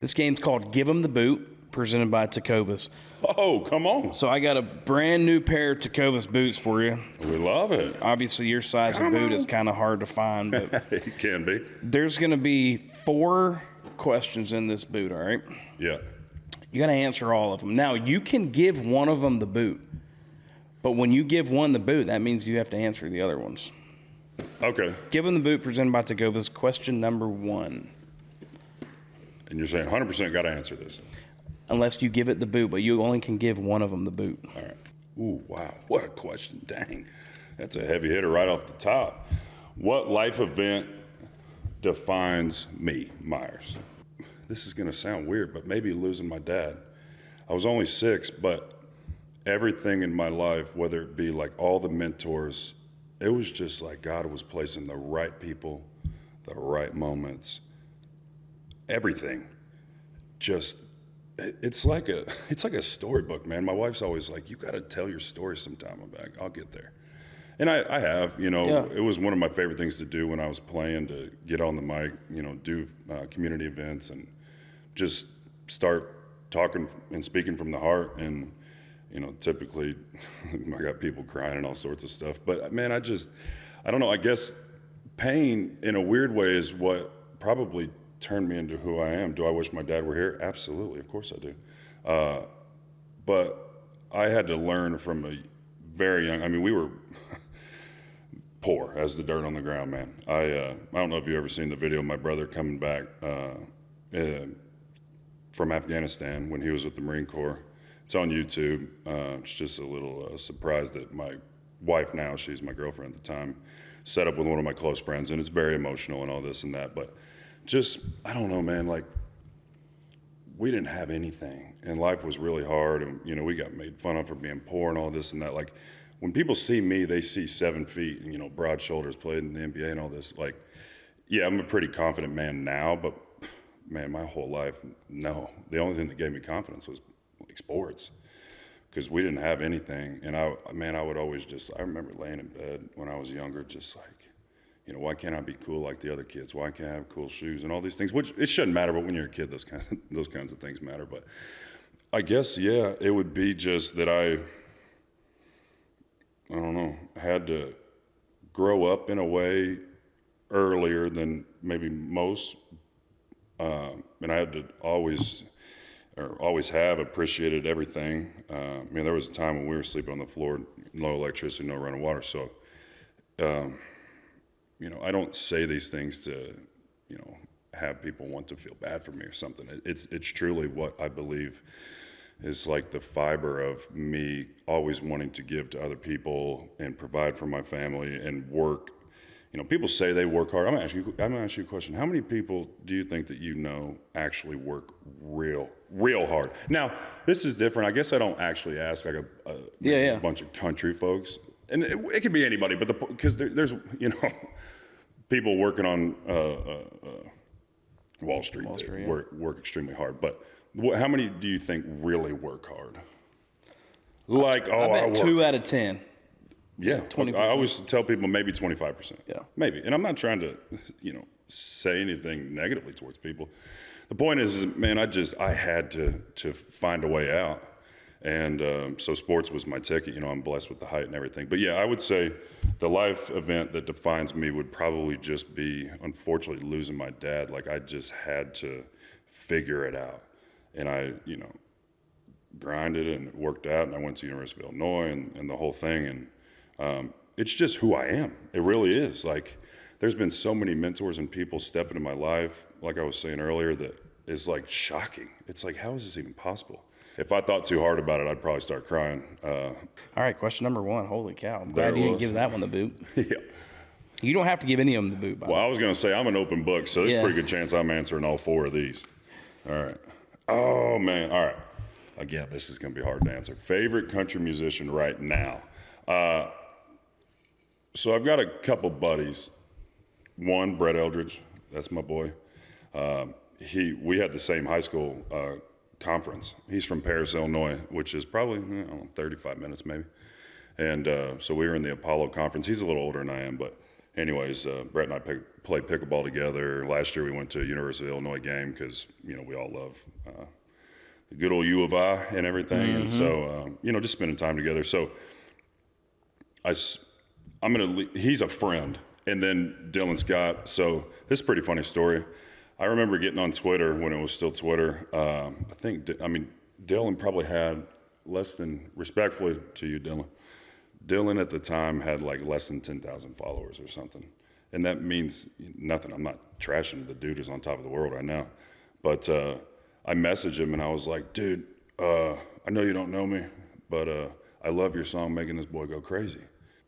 This game's called Give 'em the Boot, presented by Tecovas. Oh, come on. So I got a brand new pair of Tecovas boots for you. We love it. Obviously, your size of boot is kind of hard to find, but It can be. there's going to be 4 questions in this boot, all right? Yeah. You got to answer all of them. Now, you can give one of them the boot, but when you give one the boot, that means you have to answer the other ones. Okay. Give 'em the boot, presented by Tecovas. Question number 1. And you're saying 100% got to answer this. Unless you give it the boot, but you only can give one of them the boot. All right. Ooh, wow. What a question. Dang. That's a heavy hitter right off the top. What life event defines me, Meyers? This is going to sound weird, but maybe losing my dad. I was only 6, but everything in my life, whether it be like all the mentors, it was just like God was placing the right people, the right moments, everything. Just, it's like a storybook, man. My wife's always like, you got to tell your story sometime. I'm like, I'll get there. And I have, Yeah. It was one of my favorite things to do when I was playing, to get on the mic, do community events and just start talking and speaking from the heart. And, typically I got people crying and all sorts of stuff. But man, I don't know, I guess pain in a weird way is what probably turned me into who I am. Do I wish my dad were here? Absolutely, of course I do. But I had to learn from a very young, we were poor as the dirt on the ground, man. I don't know if you've ever seen the video of my brother coming back from Afghanistan when he was with the Marine Corps. It's on YouTube. It's just a little surprise that my wife now, she's my girlfriend at the time, set up with one of my close friends, and it's very emotional and all this and that. But just, I don't know, man, like, we didn't have anything, and life was really hard, and, we got made fun of for being poor and all this and that. Like, when people see me, they see 7 feet and, broad shoulders, played in the NBA and all this. Like, yeah, I'm a pretty confident man now, but, man, my whole life, no. The only thing that gave me confidence was, like, sports, because we didn't have anything. And, I would always I remember laying in bed when I was younger, just like, why can't I be cool like the other kids? Why can't I have cool shoes and all these things? Which it shouldn't matter, but when you're a kid, those kinds of things matter. But I guess, yeah, it would be just that I don't know, had to grow up in a way earlier than maybe most. And I had to always have appreciated everything. There was a time when we were sleeping on the floor, no electricity, no running water. So, I don't say these things to, have people want to feel bad for me or something. It's truly what I believe is like the fiber of me always wanting to give to other people and provide for my family and work. People say they work hard. I'm gonna ask you a question. How many people do you think that actually work real hard? Now, this is different. I guess I don't actually ask like a bunch of country folks, and it could be anybody. But because there's people working on Wall Street that work extremely hard. But how many do you think really work hard? Like, I bet 2 out of 10. Yeah, 20%. I always tell people maybe 25%. Yeah. Maybe. And I'm not trying to, say anything negatively towards people. The point is man, I had to find a way out. And so sports was my ticket. I'm blessed with the height and everything. But yeah, I would say the life event that defines me would probably just be, unfortunately, losing my dad. Like, I just had to figure it out. And I, grinded and it worked out. And I went to University of Illinois and the whole thing. And it's just who I am. It really is. Like, there's been so many mentors and people step into my life, like I was saying earlier, that is like shocking. It's like, how is this even possible? If I thought too hard about it, I'd probably start crying. All right, question number 1. Holy cow. I'm glad you didn't give that one the boot. Yeah. You don't have to give any of them the boot, by the way. Well, I was going to say I'm an open book, so there's a pretty good chance I'm answering all 4 of these. All right. Oh, man. All right. Again, this is going to be hard to answer. Favorite country musician right now? So I've got a couple buddies. One, Brett Eldredge. That's my boy. We had the same high school conference. He's from Paris, Illinois, which is probably 35 minutes maybe. And so we were in the Apollo conference. He's a little older than I am, but anyways, Brett and I played pickleball together. Last year we went to a University of Illinois game because, we all love the good old U of I and everything. And so, just spending time together. So he's a friend. And then Dylan Scott. So this is a pretty funny story. I remember getting on Twitter when it was still Twitter. Dylan probably had less than, respectfully to you, Dylan at the time had like less than 10,000 followers or something. And that means nothing. I'm not trashing. The dude is on top of the world right now. But I messaged him and I was like, dude, I know you don't know me, but I love your song, Making This Boy Go Crazy.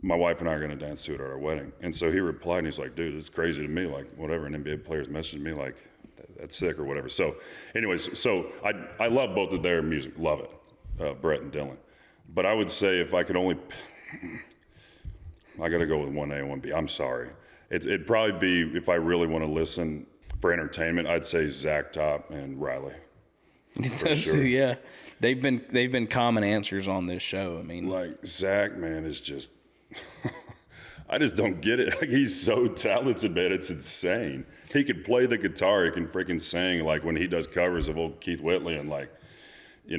My wife and I are going to dance to it at our wedding. And so he replied and he's like, dude, it's crazy to me. Like, whatever, an NBA player's messaged me, like, that's sick or whatever. So anyways, I love both of their music. Love it, Brett and Dylan. But I would say if I could only, I got to go with 1A and 1B. I'm sorry. It'd probably be, if I really want to listen for entertainment, I'd say Zach Top and Riley. For sure. Yeah. They've been common answers on this show. I mean, like Zach, man, is just, I just don't get it. Like, he's so talented, man. It's insane. He could play the guitar. He can freaking sing. Like when he does covers of old Keith Whitley and like,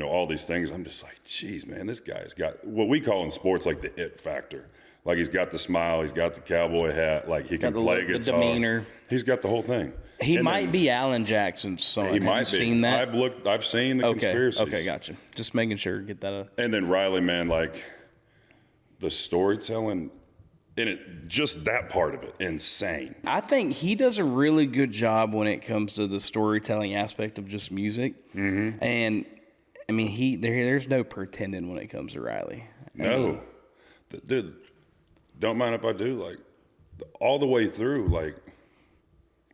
all these things. I'm just like, geez, man, this guy's got what we call in sports like the it factor. Like he's got the smile, he's got the cowboy hat, like he can play guitar. The demeanor. He's got the whole thing. He might be Alan Jackson's son. He might be. Seen that? I've seen the conspiracies. Okay, gotcha. Just making sure, get that up. And then Riley, man, like the storytelling in it, just that part of it, insane. I think he does a really good job when it comes to the storytelling aspect of just music. Mm-hmm. And I mean, there's no pretending when it comes to Riley. Dude, don't mind if I do. Like all the way through, like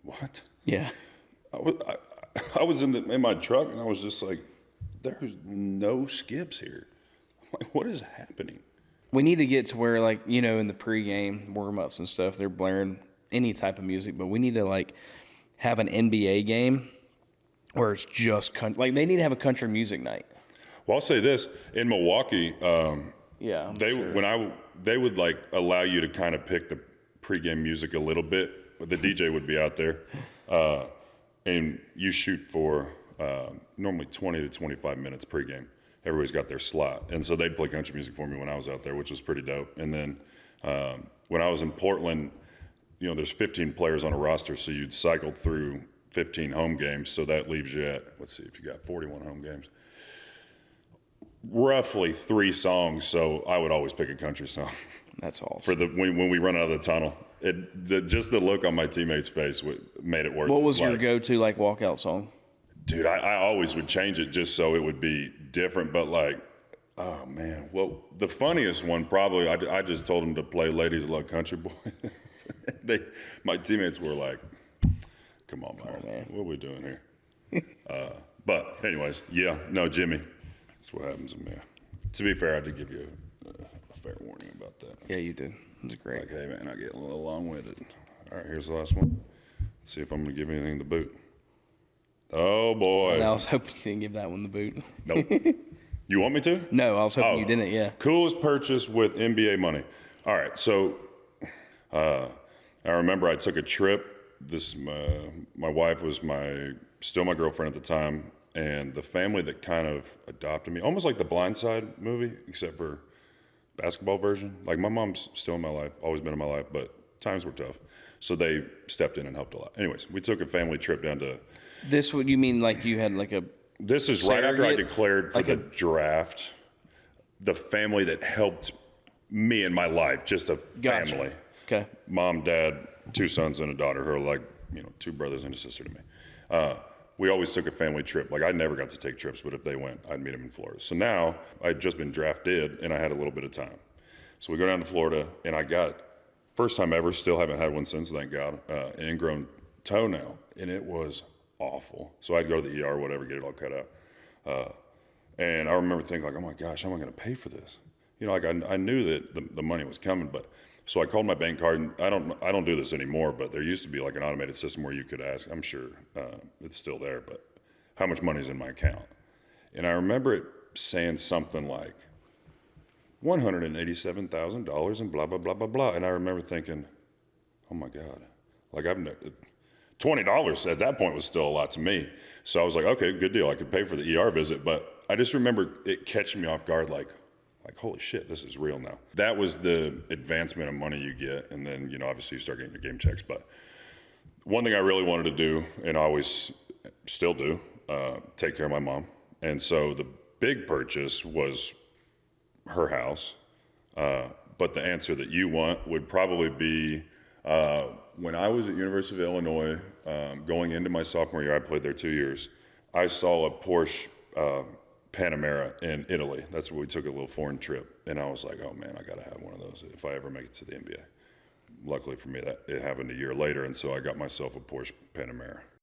what? Yeah. I was in my truck and I was just like, there's no skips here. I'm like, what is happening? We need to get to where, like, in the pregame warm-ups and stuff, they're blaring any type of music, but we need to, like, have an NBA game where it's just country. Like, they need to have a country music night. Well, I'll say this. In Milwaukee, they would, like, allow you to kind of pick the pregame music a little bit. The DJ would be out there, and you shoot for normally 20 to 25 minutes pregame. Everybody's got their slot. And so they'd play country music for me when I was out there, which was pretty dope. And then when I was in Portland, there's 15 players on a roster, so you'd cycle through 15 home games. So that leaves you at, let's see, if you got 41 home games, roughly 3 songs. So I would always pick a country song. That's awesome. For when we run out of the tunnel. Just the look on my teammate's face made it worth it. What was your go-to, like, walkout song? Dude, I always would change it just so it would be different, but like, oh man. Well, the funniest one probably, I just told him to play Ladies Love Country Boy. My teammates were like, come on, man. What are we doing here? But anyways, Jimmy. That's what happens to me. To be fair, I did give you a fair warning about that. Yeah, you did. It was great. Like, hey man, I get a little long-winded. All right, here's the last one. Let's see if I'm going to give anything to boot. Oh, boy. And I was hoping you didn't give that one the boot. Nope. You want me to? No, I was hoping you didn't, yeah. Coolest purchase with NBA money. All right, so I remember I took a trip. My wife was still my girlfriend at the time, and the family that kind of adopted me, almost like the Blind Side movie, except for basketball version. Like, my mom's still in my life, always been in my life, but times were tough. So they stepped in and helped a lot. Anyways, we took a family trip down to... This, what you mean, like you had like a... This is right after I declared for the draft. The family that helped me in my life, just a family. Okay. Mom, dad, 2 sons and a daughter who are like, 2 brothers and a sister to me. We always took a family trip. Like, I never got to take trips, but if they went, I'd meet them in Florida. So now I'd just been drafted and I had a little bit of time. So we go down to Florida and I got, first time ever, still haven't had one since, thank God, an ingrown toenail. And it was awful. So I'd go to the ER or whatever, get it all cut out. And I remember thinking like, oh my gosh, how am I going to pay for this? Like I knew that the money was coming, but so I called my bank card, and I don't do this anymore, but there used to be like an automated system where you could ask, I'm sure it's still there, but how much money is in my account? And I remember it saying something like $187,000 and blah, blah, blah, blah, blah. And I remember thinking, oh my God. Like $20 at that point was still a lot to me. So I was like, okay, good deal. I could pay for the ER visit. But I just remember it catching me off guard, like, holy shit, this is real now. That was the advancement of money you get. And then, obviously you start getting your game checks. But one thing I really wanted to do, and I always still do, take care of my mom. And so the big purchase was her house. But the answer that you want would probably be when I was at University of Illinois, going into my sophomore year, I played there 2 years. I saw a Porsche Panamera in Italy. That's where we took a little foreign trip. And I was like, oh man, I got to have one of those if I ever make it to the NBA. Luckily for me, that it happened a year later. And so I got myself a Porsche Panamera.